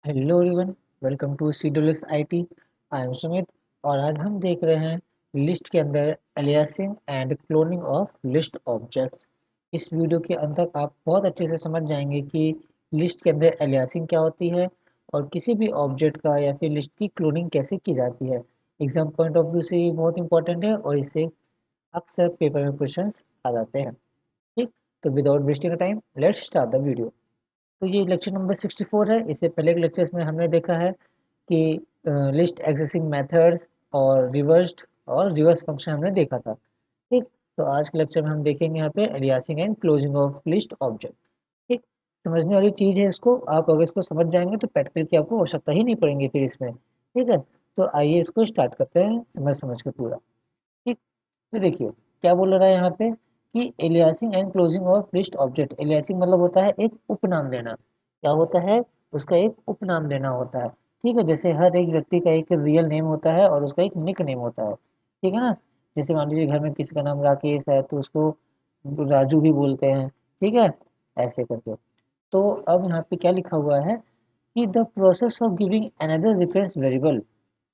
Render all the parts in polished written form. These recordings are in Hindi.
हेलो एवरीवन, वेलकम टू सीडुलस आईटी। आई एम सुमित और आज हम देख रहे हैं लिस्ट के अंदर aliasing and cloning of list objects. इस वीडियो के अंदर आप बहुत अच्छे से समझ जाएंगे कि लिस्ट के अंदर एलियासिंग क्या होती है और किसी भी ऑब्जेक्ट का या फिर लिस्ट की क्लोनिंग कैसे की जाती है। एग्जाम पॉइंट ऑफ व्यू से ये बहुत इंपॉर्टेंट है और इससे अक्सर पेपर में क्वेश्चन आ जाते हैं। ठीक, तो without wasting time let's start the video. तो ये लेक्चर नंबर 64 है। इससे पहले के लेक्चर्स में हमने देखा है कि लिस्ट एक्सेसिंग मेथड्स और रिवर्स फंक्शन हमने देखा था। ठीक, तो आज के लेक्चर में हम देखेंगे यहाँ पे aliasing and closing of list object. ठीक, समझने वाली चीज़ है इसको। आप अगर इसको समझ जाएंगे तो प्रैक्टिकल की आपको आवश्यकता ही नहीं पड़ेगी फिर इसमें। ठीक है, तो आइए इसको स्टार्ट करते हैं समझ समझ के पूरा। ठीक, तो देखिए क्या बोल रहा है यहाँ पे कि aliasing and closing of list object. Aliasing मतलब होता है एक उपनाम देना। क्या होता है? उसका एक उपनाम देना होता है। ठीक है, जैसे हर एक व्यक्ति का एक रियल नेम होता है और उसका एक निक नेम होता है। ठीक है ना। जैसे मान लीजिए घर में किसी का नाम राकेश है तो उसको राजू भी बोलते हैं। ठीक है, ऐसे करके। तो अब यहाँ पे क्या लिखा हुआ है कि the process of giving another reference variable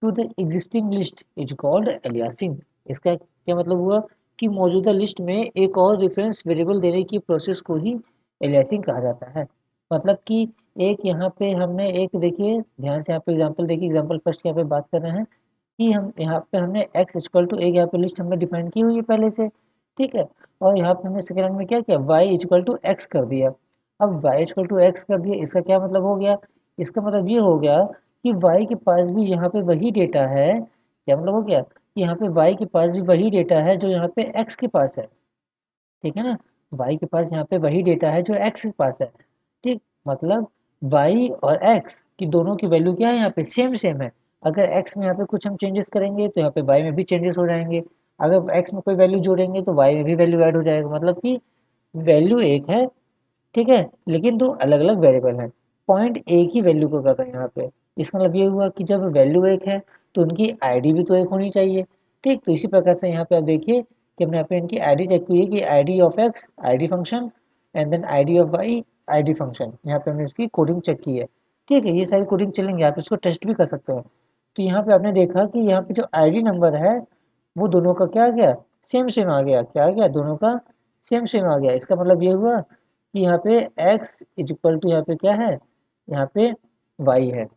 to the existing list is called aliasing. इसका क्या मतलब हुआ कि मौजूदा लिस्ट में एक और रेफरेंस वेरिएबल देने की प्रोसेस को ही एलियासिंग कहा जाता है। मतलब कि एक यहाँ पे हमने एक देखिए ध्यान से यहाँ पे एग्जांपल देखिए, एग्जांपल फर्स्ट यहाँ पे बात कर रहे हैं कि हम यहाँ पे हमने x इक्वल टू एक यहाँ पे लिस्ट हमने डिफाइन की हुई है पहले से। ठीक है, और यहाँ पे हमने सेकंड में क्या किया, y इक्वल टू एक्स कर दिया। अब y इक्वल टू एक्स कर दिया, इसका क्या मतलब हो गया? इसका मतलब ये हो गया कि y के पास भी यहाँ पे वही डेटा है। क्या मतलब हो गया कि यहाँ पे y के पास भी वही डेटा है जो यहाँ पे x के पास है। ठीक है ना, y के पास यहाँ पे वही डेटा है जो x के पास है। ठीक, मतलब y और x की दोनों की वैल्यू क्या है यहाँ पे, सेम सेम है। अगर x में यहाँ पे कुछ हम चेंजेस करेंगे तो यहाँ पे y में भी चेंजेस हो जाएंगे। अगर x में कोई वैल्यू जोड़ेंगे तो y में भी वैल्यू ऐड हो जाएगा। मतलब कि वैल्यू एक है, ठीक है, लेकिन दो अलग अलग वेरिएबल हैं। पॉइंट एक ही वैल्यू को कर रहे हैं यहाँ पे। इसका मतलब ये हुआ कि जब वैल्यू एक है तो उनकी आईडी भी तो एक होनी चाहिए। ठीक, तो इसी प्रकार से यहाँ पे आप देखिए कि हमने यहाँ पे इनकी आईडी चेक की है कि ID of X ID function and then ID of Y ID function. यहाँ पे हमने इसकी कोडिंग चेक की है। ठीक है, ये सारी कोडिंग चलेंगे, आप इसको टेस्ट भी कर सकते हैं। तो यहाँ पे आपने देखा कि यहाँ पे जो आईडी नंबर है वो दोनों का क्या आ गया, सेम सेम आ गया। क्या आ गया, दोनों का सेम सेम आ गया। इसका मतलब ये हुआ कि यहाँ पे x इज इक्वल टू यहाँ पे क्या है, यहाँ पे y है।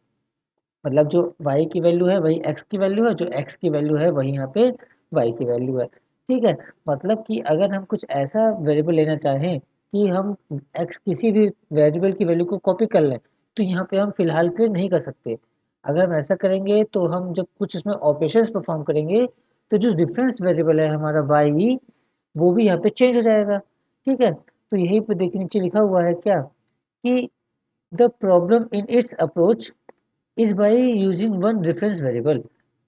मतलब जो y की वैल्यू है वही x की वैल्यू है, जो x की वैल्यू है वही यहाँ पे y की वैल्यू है। ठीक है, मतलब कि अगर हम कुछ ऐसा वेरिएबल लेना चाहें कि हम x किसी भी वेरिएबल की वैल्यू को कॉपी कर लें तो यहाँ पे हम फिलहाल के नहीं कर सकते। अगर हम ऐसा करेंगे तो हम जब कुछ इसमें ऑपरेशंस परफॉर्म करेंगे तो जो डिफरेंस वेरिएबल है हमारा y वो भी यहाँ पे चेंज हो जाएगा। ठीक है, तो यहीं पे देखिए नीचे लिखा हुआ है क्या कि the problem in its approach is by using one reference variable.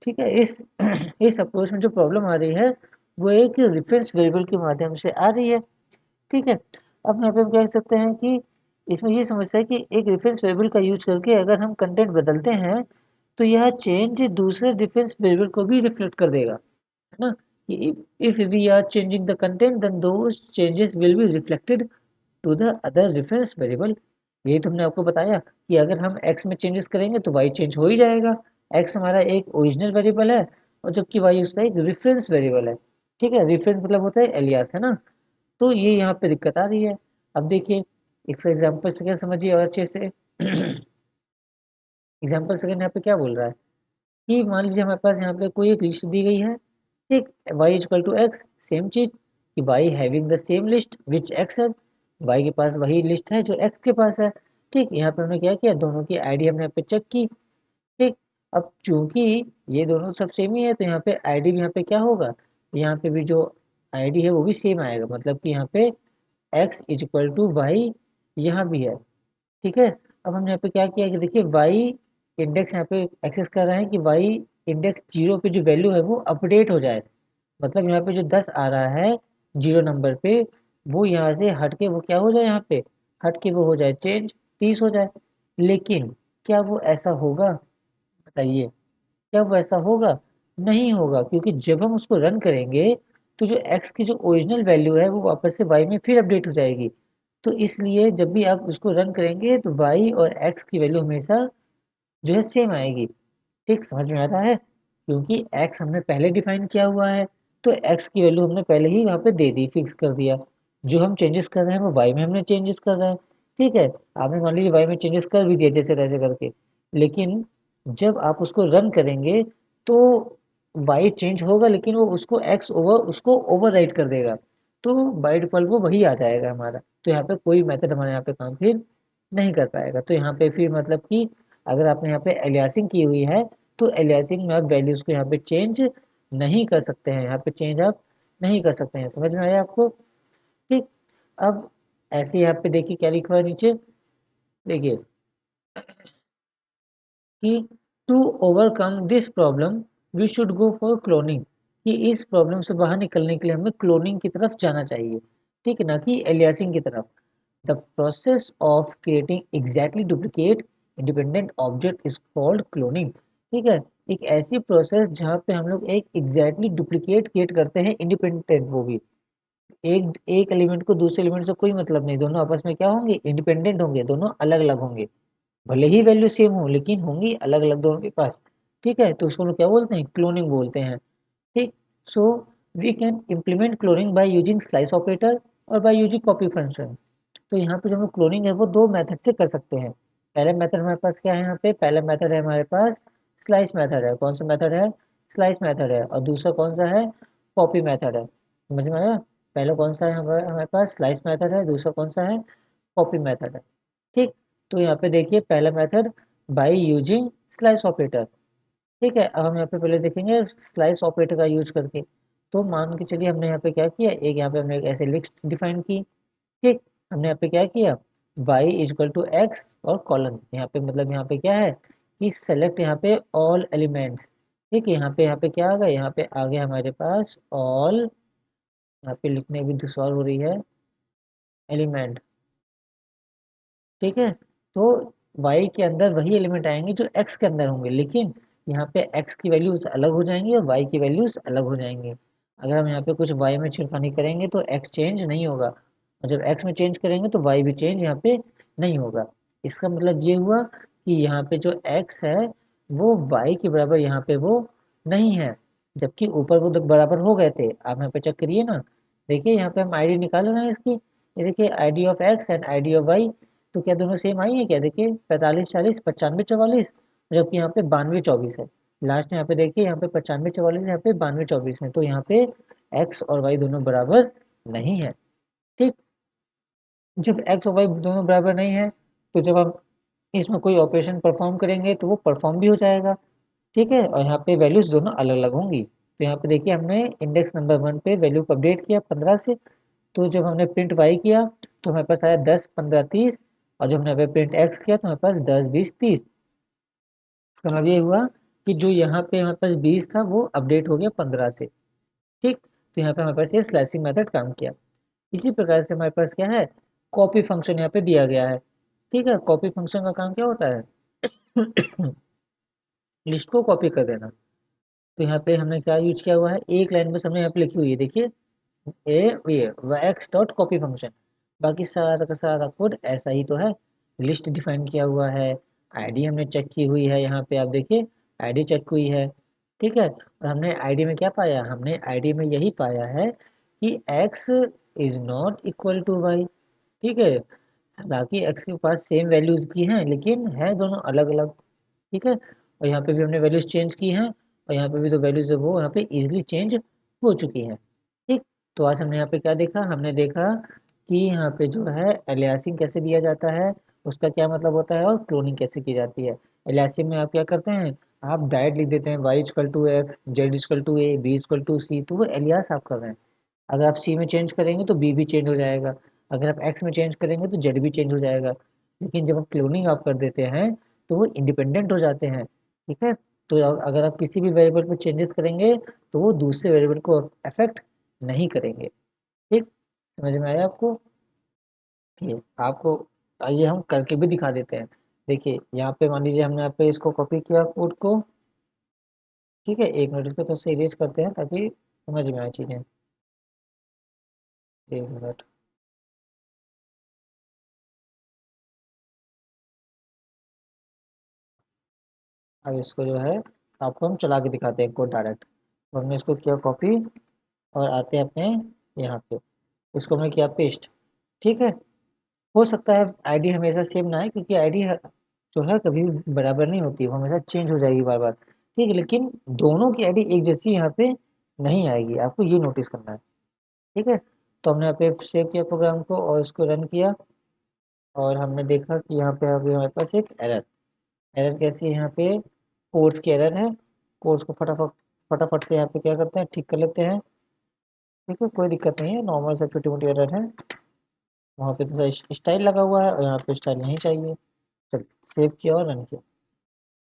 ठीक है, इस इस अप्रोच में जो प्रॉब्लम आ रही है वो एक रेफरेंस वेरिएबल के माध्यम से आ रही है। ठीक है, अब यहाँ पे हम क्या कर सकते हैं कि इसमें ये समस्या है कि एक रेफरेंस वेरिएबल का यूज करके अगर हम कंटेंट बदलते हैं तो यह चेंज दूसरे रेफरेंस वेरिएबल को भी रिफ्लेक्ट कर देगा, है ना। कि if we are changing the content then those changes will be reflected to the other reference variable। यही तुमने आपको बताया कि अगर हम x में चेंजेस करेंगे तो y चेंज हो ही जाएगा। x हमारा एक ओरिजिनल वेरिएबल है और जबकि y उसका एक रेफरेंस वेरिएबल है। ठीक है, रेफरेंस मतलब होता है एलियास, है ना। तो ये यहाँ पे दिक्कत आ रही है। अब देखिए एक एग्जाम्पल सेकेंड समझिए और अच्छे से। एग्जाम्पल सेकेंड यहाँ पे क्या बोल रहा है कि मान लीजिए हमारे पास यहाँ पे कोई एक लिस्ट दी गई है। ठीक, y equal to X, same चीज कि y having the same list which x है। y के पास वही लिस्ट है जो x के पास है। ठीक, यहाँ पे हमने क्या किया, दोनों की आईडी हमने यहाँ पे चेक की। ठीक, अब चूंकि ये दोनों सब सेम ही है तो यहाँ पे आईडी भी यहाँ पे क्या होगा, यहाँ पे भी जो आईडी है वो भी सेम आएगा। मतलब कि यहाँ पे x is equal to Y यहाँ भी है। ठीक है, अब हमने यहाँ पे क्या किया कि देखिए y इंडेक्स यहाँ पे एक्सेस कर रहे हैं कि y इंडेक्स 0 पे जो वैल्यू है वो अपडेट हो जाए। मतलब यहाँ पे जो 10 आ रहा है 0 नंबर पे वो यहाँ से हट के वो क्या हो जाए, यहाँ पे हट के वो हो जाए चेंज 30 हो जाए। लेकिन क्या वो ऐसा होगा, बताइए, क्या वो ऐसा होगा? नहीं होगा, क्योंकि जब हम उसको रन करेंगे तो जो x की जो ओरिजिनल वैल्यू है वो वापस से y में फिर अपडेट हो जाएगी। तो इसलिए जब भी आप उसको रन करेंगे तो y और x की वैल्यू हमेशा जो है सेम आएगी। ठीक, समझ में आता है? क्योंकि x हमने पहले डिफाइन किया हुआ है, तो x की वैल्यू हमने पहले ही वहाँ पे दे दी, फिक्स कर दिया। जो हम चेंजेस कर रहे हैं वो y में हमने चेंजेस कर रहे हैं। ठीक है, आपने मान लीजिए y में चेंजेस कर भी दिया जैसे तैसे करके, लेकिन जब आप उसको रन करेंगे तो y चेंज होगा, लेकिन वो उसको x ओवर उसको ओवरराइड कर देगा, तो बाय डिफॉल्ट वो वही आ जाएगा हमारा। तो यहाँ पे कोई मेथड हमारे यहाँ पे काम फिर नहीं कर पाएगा। तो यहाँ पे फिर मतलब कि अगर आपने यहाँ पे एलियासिंग की हुई है, तो एलियासिंग में आप वैल्यूज को यहाँ पे चेंज नहीं कर सकते हैं, यहाँ पे चेंज आप नहीं कर सकते हैं। समझ में आया आपको? ठीक, अब ऐसे यहाँ पे देखिए क्या लिखा हुआ है नीचे, देखिए कि to overcome this problem we should go for cloning, कि इस प्रॉब्लम से बाहर निकलने के लिए हमें क्लोनिंग की तरफ जाना चाहिए। ठीक है ना, कि एलियासिंग की तरफ। The process of creating exactly duplicate independent object is called cloning. ठीक है, एक ऐसी प्रोसेस जहाँ पे हम लोग एक एग्जैक्टली डुप्लीकेट क्रिएट करते हैं, इंडिपेंडेंट वो भी। एक एक एलिमेंट को दूसरे एलिमेंट से कोई मतलब नहीं, दोनों आपस में क्या होंगे, इंडिपेंडेंट होंगे, दोनों अलग अलग होंगे। भले ही वैल्यू सेम हो लेकिन होंगी अलग अलग दोनों के पास। ठीक है, तो उसको लोग क्या बोलते हैं, क्लोनिंग बोलते हैं। ठीक, so we can implement cloning by using slice operator और बाय यूजिंग कॉपी फंक्शन। तो यहाँ पे जो हम क्लोनिंग है वो दो मेथड से कर सकते हैं। पहले मेथड हमारे पास क्या है, यहाँ पे पहला मेथड है हमारे पास स्लाइस मेथड है। कौन सा मेथड है? स्लाइस मेथड है। और दूसरा कौन सा है? कॉपी मेथड है। समझ में आया? पहले कौन सा है हमारे हमारे पास स्लाइस मेथड है, दूसरा कौन सा है? कॉपी मेथड है। ठीक, तो यहाँ पे देखिए पहला method by using slice operator. ठीक है, अब हम यहाँ पे पहले देखेंगे स्लाइस ऑपरेटर का यूज करके। तो मान के चलिए हमने यहाँ पे क्या किया, एक यहाँ पे हमने एक ऐसे लिस्ट डिफाइन की। ठीक, हमने यहाँ पे क्या किया, y is equal to X और कॉलन, यहाँ पे मतलब यहाँ पे क्या है कि सेलेक्ट यहाँ पे ऑल एलिमेंट्स। ठीक है, यहाँ पे क्या आ गया, यहाँ पे आ गया हमारे पास ऑल, यहाँ पे लिखने भी दुश्वार हो रही है, एलिमेंट। ठीक है, तो y के अंदर वही एलिमेंट आएंगे जो x के अंदर होंगे, लेकिन यहाँ पे x की वैल्यूज अलग हो जाएंगी और y की वैल्यूज अलग हो जाएंगी। अगर हम यहाँ पे कुछ y में छेड़खानी करेंगे तो x चेंज नहीं होगा, और जब x में चेंज करेंगे तो y भी चेंज यहाँ पे नहीं होगा। इसका मतलब ये हुआ कि यहाँ पे जो x है वो y के बराबर यहाँ पे वो नहीं है, जबकि ऊपर वो बराबर हो गए थे। आप यहाँ पे चेक करिए ना, देखिए यहाँ पे हम आईडी निकाल रहे हैं इसकी, ये देखिए ID of x and ID of y, तो क्या दोनों सेम आई है? क्या देखिए 45 40 95 44, जबकि यहाँ पे 92 24 है। लास्ट में यहाँ पे देखिए, यहाँ पे 95 44, यहाँ पे 92 24 है, तो यहाँ पे एक्स और वाई दोनों बराबर नहीं है। ठीक, जब एक्स और वाई दोनों बराबर नहीं है, तो जब हम इसमें कोई ऑपरेशन परफॉर्म करेंगे तो वो परफॉर्म भी हो जाएगा। ठीक है, और यहाँ पे वैल्यूज दोनों अलग अलग होंगी। तो यहाँ पे देखिए हमने इंडेक्स नंबर 1 पे वैल्यू को अपडेट किया 15 से, तो जब हमने प्रिंट वाई किया तो हमारे पास आया 10 15 30, और जब हमने यहाँ पे प्रिंट एक्स किया तो हमारे पास 10 20 30। इसका मतलब ये हुआ कि जो यहाँ पे हमारे पास 20 था वो अपडेट हो गया 15 से। ठीक, तो यहाँ पे हमारे पास ये स्लाइसिंग मेथड काम किया। इसी प्रकार से हमारे पास क्या है, कॉपी फंक्शन यहाँ पे दिया गया है। ठीक है, कॉपी फंक्शन का काम क्या होता है, लिस्ट को कॉपी कर देना। तो यहाँ पे हमने क्या यूज किया हुआ है, एक लाइन बस हमने यहाँ पे लिखी हुई है, देखिए ये x डॉट कॉपी फंक्शन। बाकी सारा का सारा कोड ऐसा ही तो है, लिस्ट डिफाइन किया हुआ है, आईडी हमने चेक की हुई है, यहाँ पे आप देखिए आईडी चेक हुई है। ठीक है, और हमने आईडी में क्या पाया, हमने आईडी में यही पाया है कि x is not equal to y. ठीक है, हालांकि x के पास सेम वैल्यूज की हैं लेकिन है दोनों अलग अलग। ठीक है, और यहाँ पे भी हमने वैल्यूज चेंज की हैं, और यहाँ पे भी तो वैल्यूज है वो यहाँ पे इजीली चेंज हो चुकी हैं। ठीक, तो आज हमने यहाँ पे क्या देखा, हमने देखा कि यहाँ पे जो है एलियासिंग कैसे दिया जाता है, उसका क्या मतलब होता है, और क्लोनिंग कैसे की जाती है। एलियासिंग में आप क्या करते हैं, आप डायरेक्ट लिख देते हैं y equal to X, Z equal to A, B equal to C, तो वो एलियास आप कर रहे हैं। अगर आप सी में चेंज करेंगे तो बी भी चेंज हो जाएगा, अगर आप एक्स में चेंज करेंगे तो जेड भी चेंज हो जाएगा। लेकिन जब आप क्लोनिंग आप कर देते हैं तो वो इंडिपेंडेंट हो जाते हैं। ठीक है, तो अगर आप किसी भी वेरिएबल पर चेंजेस करेंगे तो वो दूसरे वेरिएबल को अफेक्ट नहीं करेंगे। ठीक, समझ में आया आपको? ये आपको, आइए हम करके भी दिखा देते हैं। देखिए यहाँ पे मान लीजिए हमने यहाँ पे इसको कॉपी किया कोड को। ठीक है, एक मिनट इसको तो से इरेज करते हैं ताकि समझ में आए चीज़ें। एक मिनट। अब इसको जो है आपको हम चला के दिखाते हैं कोड डायरेक्ट। तो हमने इसको किया कॉपी और आते हैं अपने यहाँ पे, इसको हमने किया पेस्ट। ठीक है, हो सकता है आईडी हमेशा सेम ना है, क्योंकि आईडी जो है कभी भी बराबर नहीं होती, वो हमेशा चेंज हो जाएगी बार बार। ठीक है, लेकिन दोनों की आईडी एक जैसी यहाँ पे नहीं आएगी, आपको ये नोटिस करना है। ठीक है, तो हमने यहाँ पे सेव किया प्रोग्राम को और इसको रन किया, और हमने देखा कि यहाँ पे आ गई हमारे पास एक एरर। एरर कैसी है, यहाँ पे कोड्स की एरर है। कोड्स को फटाफट फटाफट से यहाँ पे क्या करते हैं, ठीक कर लेते हैं। ठीक है, कोई दिक्कत नहीं है, नॉर्मल सा छोटी मोटी एरर है। वहाँ पे तो स्टाइल लगा हुआ है और यहाँ पे स्टाइल नहीं चाहिए। चल, सेव किया और रन किया।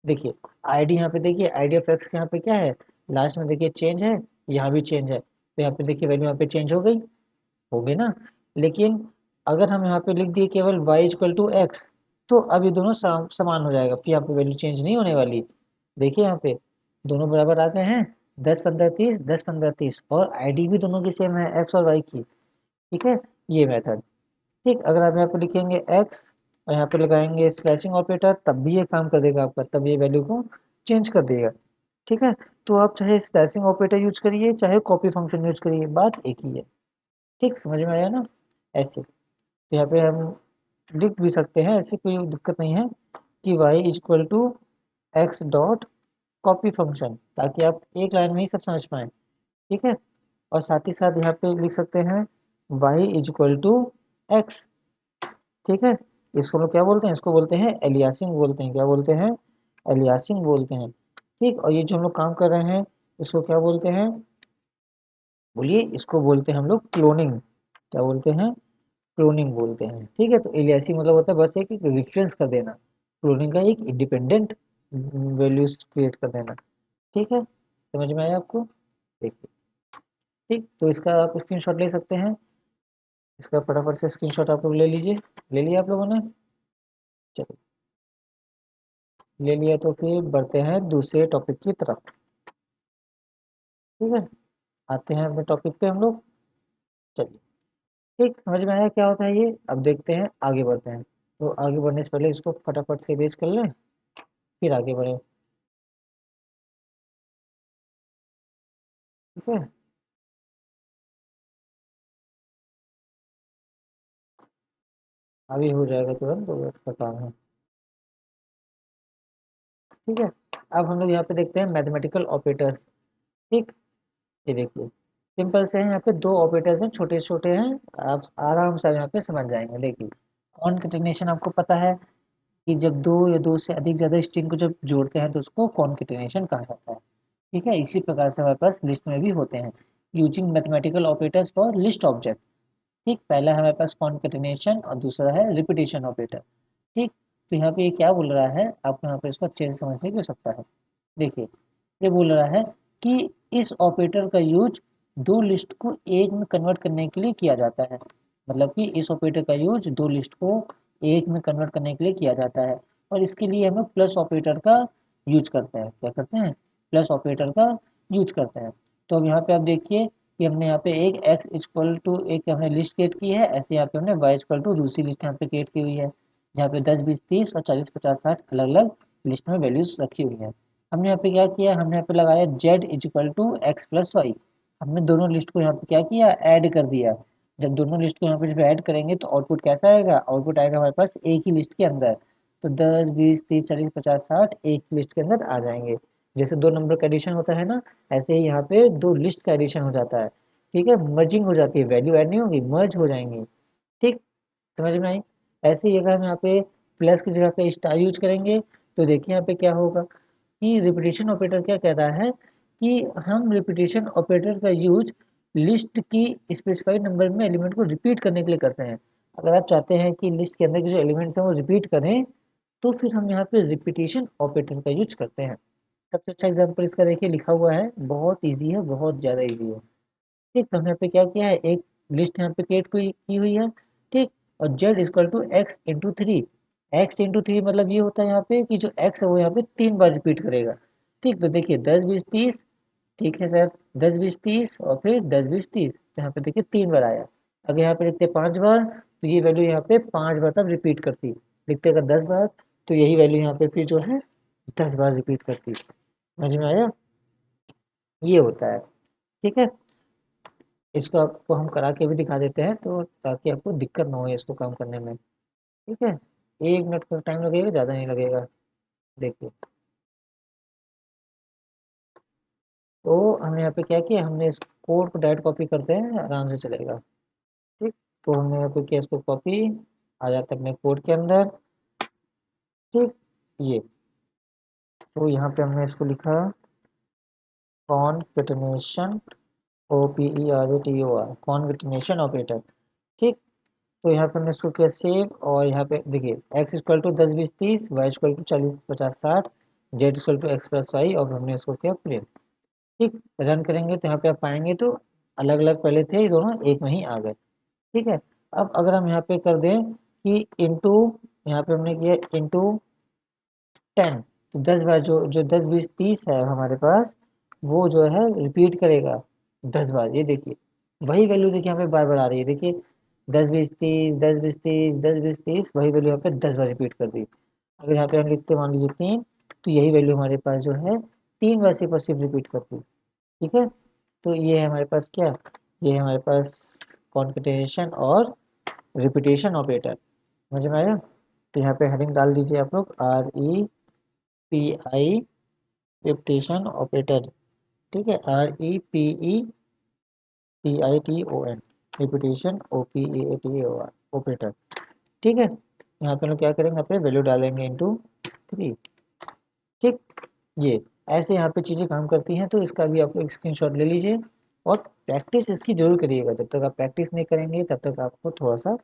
देखिए आईडी, यहाँ पे देखिए आईडी ऑफ एक्स के यहाँ पे क्या है, लास्ट में देखिए चेंज है, यहाँ भी चेंज है, तो यहाँ पे देखिए वैल्यू यहाँ पे चेंज हो गई ना। लेकिन अगर हम यहाँ पे लिख दिए केवल y इक्वल टू एक्स, तो अब ये दोनों समान हो जाएगा, फिर यहाँ पे वैल्यू चेंज नहीं होने वाली। देखिए यहाँ पे दोनों बराबर आ गए हैं, 10 15 30, 10 15 30, और आईडी भी दोनों की सेम है, एक्स और वाई की। ठीक है, ये मेथड। ठीक, अगर आप यहाँ पे लिखेंगे x और यहाँ पे लगाएंगे स्लैशिंग ऑपरेटर, तब भी ये काम कर देगा आपका, तब ये वैल्यू को चेंज कर देगा। ठीक है, तो आप चाहे स्लैशिंग ऑपरेटर यूज करिए चाहे कॉपी फंक्शन यूज करिए, बात एक ही है। ठीक, समझ में आया ना। ऐसे तो यहाँ पे हम लिख भी सकते हैं, ऐसे कोई दिक्कत नहीं है कि y equal to x dot copy function, ताकि आप एक लाइन में ही सब समझ पाएँ। ठीक है, और साथ ही साथ यहाँ पे लिख सकते हैं y इक्वल टू एक्स। ठीक है, इसको लोग क्या बोलते हैं, इसको बोलते हैं एलियासिंग बोलते हैं। क्या बोलते हैं, एलियासिंग बोलते हैं। ठीक, और ये जो हम लोग काम कर रहे हैं इसको क्या बोलते हैं, बोलिए, इसको बोलते हैं हम लोग क्लोनिंग। क्या बोलते हैं, क्लोनिंग बोलते हैं। ठीक है, तो एलियासिंग मतलब होता है बस एक रेफरेंस कर देना, क्लोनिंग का एक इंडिपेंडेंट वैल्यूज क्रिएट कर देना। ठीक है, समझ में आया आपको। देखिए, ठीक, तो इसका आप स्क्रीनशॉट ले सकते हैं, इसका फटाफट से स्क्रीनशॉट आप लोग ले लीजिए। ले लिया आप लोगों ने, चलिए ले लिया, तो फिर बढ़ते हैं दूसरे टॉपिक की तरफ। ठीक है, आते हैं अपने टॉपिक पे हम लोग। चलिए, ठीक, समझ में आया क्या होता है ये, अब देखते हैं, आगे बढ़ते हैं। तो आगे बढ़ने से पहले इसको फटाफट से इरेज कर लें, फिर आगे बढ़े। ठीक है, अभी हो जाएगा तुरंत, तो वेट का काम है। ठीक है, अब हम लोग यहाँ पे देखते हैं मैथमेटिकल ऑपरेटर्स। ठीक, ये देखिए सिंपल से है, यहाँ पे दो ऑपरेटर्स हैं, छोटे छोटे हैं, आप आराम से यहाँ पे समझ जाएंगे। देखिए कॉन्केटेनेशन आपको पता है कि जब दो या दो से अधिक ज़्यादा स्ट्रिंग को जब जोड़ते हैं तो उसको कॉन्केटेनेशन कहा जाता है। ठीक है, इसी प्रकार से हमारे पास लिस्ट में भी होते हैं, using mathematical operators for list object. ठीक, पहला है हमारे पास कॉन्केटेनेशन और दूसरा है रिपीटेशन ऑपरेटर। ठीक, तो यहाँ पे ये क्या बोल रहा है, आपको यहाँ पे इसको अच्छे से समझने की आवश्यकता है। देखिए ये बोल रहा है कि इस ऑपरेटर का यूज दो लिस्ट को एक में कन्वर्ट करने के लिए किया जाता है। मतलब कि इस ऑपरेटर का यूज दो लिस्ट को एक में कन्वर्ट करने के लिए किया जाता है, और इसके लिए हम लोग प्लस ऑपरेटर का यूज करते हैं। क्या करते हैं, प्लस ऑपरेटर का यूज करते हैं। तो अब यहाँ पे आप देखिए कि हमने यहाँ पे एक x इक्वल टू एक हमने लिस्ट क्रिएट की है, ऐसे यहाँ पे हमने y इक्वल टू दूसरी लिस्ट यहाँ पे क्रिएट की हुई है, जहाँ पे 10 20 30 और 40 50 60 अलग अलग लिस्ट में वैल्यूज रखी हुई है। हमने यहाँ पे क्या किया, हमने यहाँ पे लगाया z equal to x plus y. हमने दोनों लिस्ट को यहाँ पे क्या किया, ऐड कर दिया। जब दोनों लिस्ट को यहाँ पे जब ऐड करेंगे तो आउटपुट कैसा आएगा, आउटपुट आएगा हमारे पास एक ही लिस्ट के अंदर। तो 10 20 30 40 50 60 एक लिस्ट के अंदर आ जाएंगे। जैसे दो नंबर का एडिशन होता है ना, ऐसे ही यहाँ पे दो लिस्ट का एडिशन हो जाता है। ठीक है, मर्जिंग हो जाती है, वैल्यू ऐड नहीं होगी, मर्ज हो जाएंगी। ठीक, समझ में आई। ऐसे ही अगर हम यहाँ पे प्लस की जगह पे स्टार यूज करेंगे, तो देखिए यहाँ पे क्या होगा कि रिपीटेशन ऑपरेटर क्या कह रहा है कि हम रिपीटेशन ऑपरेटर का यूज लिस्ट की स्पेसिफाइड नंबर में एलिमेंट को रिपीट करने के लिए करते हैं। अगर आप चाहते हैं कि लिस्ट के अंदर के जो एलिमेंट्स हैं वो रिपीट करें, तो फिर हम यहाँ पे रिपीटेशन ऑपरेटर का यूज करते हैं। सबसे अच्छा एग्जाम्पल इसका देखिए लिखा हुआ है, बहुत ईजी है, बहुत ज़्यादा ईजी है। ठीक, तो हमने यहाँ पे क्या किया है, एक लिस्ट यहाँ पे क्रिएट की हुई है। ठीक, और z equal to x into three. X into three मतलब ये होता है यहाँ पे कि जो x है वो यहाँ पे 3 बार रिपीट करेगा। ठीक, तो देखिए 10 20 30। ठीक है सर, 10 20 30 और फिर 10 20 30, तो यहाँ पे देखिए 3 बार आया। अगर यहाँ पे लिखते 5 बार, तो ये वैल्यू यहाँ पे 5 बार तब रिपीट करती। लिखते अगर 10 बार, तो यही वैल्यू यहाँ पे फिर जो है 10 बार रिपीट करती है। समझ में आया? ये होता है। ठीक है, इसको आपको हम करा के भी दिखा देते हैं तो ताकि आपको दिक्कत ना हो इसको काम करने में। ठीक है, 1 मिनट का टाइम लगेगा, ज़्यादा नहीं लगेगा। देखिए, तो हमने यहाँ पे क्या किया, हमने इस कोड को डायरेक्ट कॉपी करते हैं, आराम से चलेगा। ठीक, तो हमने यहाँ पे किया इसको कॉपी, आ जाता है अपने कोड के अंदर। ठीक, ये तो यहाँ पे हमने इसको लिखा कॉन्केटनेशन, OPERATOR, कॉन्केटनेशन ऑपरेटर। ठीक, तो यहाँ पे हमने इसको किया सेव, और यहाँ पे देखिए x equal to 10 20 30, y equal to 40 50 60, z equal to x plus y, और हमने इसको किया प्रिंट। ठीक, रन करेंगे तो यहाँ पे आप पाएंगे तो अलग अलग पहले थे, ये दोनों एक में ही आ गए। ठीक है, अब अगर हम यहाँ पे कर दें कि इंटू, यहाँ पे हमने किया इंटू 10, तो 10 बार जो जो 10 20 30 है हमारे पास, वो जो है रिपीट करेगा 10 बार। ये देखिए वही वैल्यू देखिए यहाँ पे बार बार आ रही है। देखिए 10 20 30, 10 20 30, 10 20 30, वही वैल्यू यहाँ पे 10 बार रिपीट कर दी। अगर यहाँ पे हम लिखते मान लीजिए 3, तो यही वैल्यू हमारे पास जो है 3 बार सिर्फ रिपीट करती। ठीक है, तो ये है हमारे पास क्या, ये है हमारे पास कॉन्केटेनेशन और रिपीटेशन ऑपरेटर। समझ में आया? तो यहाँ पे हेडिंग डाल दीजिए आप लोग, REPI रिपीटेशन ऑपरेटर। ठीक है, REPETITON रिपीटेशन OPERATOR ऑपरेटर। ठीक है, यहाँ पे हम लोग क्या करेंगे, यहाँ पे वैल्यू डालेंगे इंटू 3। ठीक, ये ऐसे यहाँ पे चीज़ें काम करती हैं, तो इसका भी आप लोग स्क्रीनशॉट ले लीजिए और प्रैक्टिस इसकी जरूर करिएगा। जब तक आप प्रैक्टिस नहीं करेंगे तब तक आपको थोड़ा सा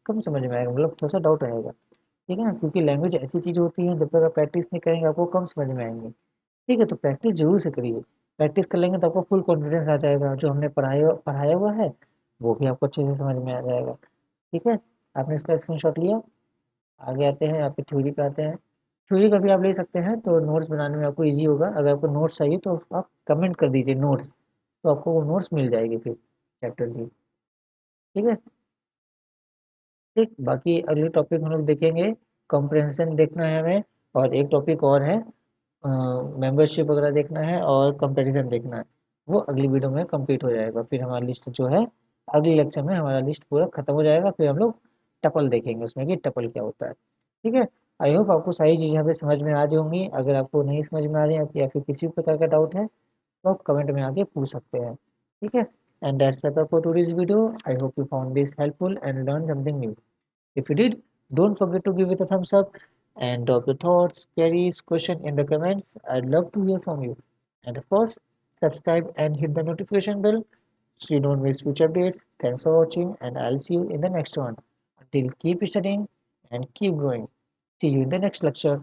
कम समझ में आएगा, मतलब थोड़ा सा डाउट रहेगा। ठीक है ना, क्योंकि लैंग्वेज ऐसी चीज़ होती है, जब तक आप प्रैक्टिस नहीं करेंगे आपको कम समझ में आएंगे। ठीक है, तो प्रैक्टिस जरूर से करिए। प्रैक्टिस कर लेंगे तो आपको फुल कॉन्फिडेंस आ जाएगा, जो हमने पढ़ाया पढ़ाया हुआ है वो भी आपको अच्छे से समझ में आ जाएगा। ठीक है, आपने इसका स्क्रीनशॉट लिया। आगे आते हैं, यहाँ पे थ्योरी पे आते हैं। थ्योरी का भी आप ले सकते हैं, तो नोट्स बनाने में आपको इजी होगा। अगर आपको नोट्स चाहिए तो आप कमेंट कर दीजिए नोट्स, तो आपको वो नोट्स मिल जाएगी फिर चैप्टर की। ठीक है, ठीक, बाकी अगले टॉपिक हम लोग देखेंगे, कॉम्प्रहेंशन देखना है हमें, और एक टॉपिक और है मेंबरशिप वगैरह देखना है, और कंपैरिजन देखना है। वो अगली वीडियो में कंप्लीट हो जाएगा, फिर हमारा लिस्ट जो है अगले लेक्चर में हमारा लिस्ट पूरा खत्म हो जाएगा। फिर हम लोग टपल देखेंगे उसमें कि टपल क्या होता है। ठीक है, आई होप आपको सारी चीज़ें यहाँ पे समझ में आ रही होंगी। अगर आपको नहीं समझ में आ रही है या फिर किसी भी प्रकार का डाउट है तो आप कमेंट में आके पूछ सकते हैं। ठीक है, and that's all for today's video. I hope you found this helpful and learn something new. If you did, don't forget to give it a thumbs up and drop your thoughts, queries, questions in the comments. I'd love to hear from you. And of course, subscribe and hit the notification bell so you don't miss future updates. Thanks for watching, and I'll see you in the next one. Until keep studying and keep growing. See you in the next lecture.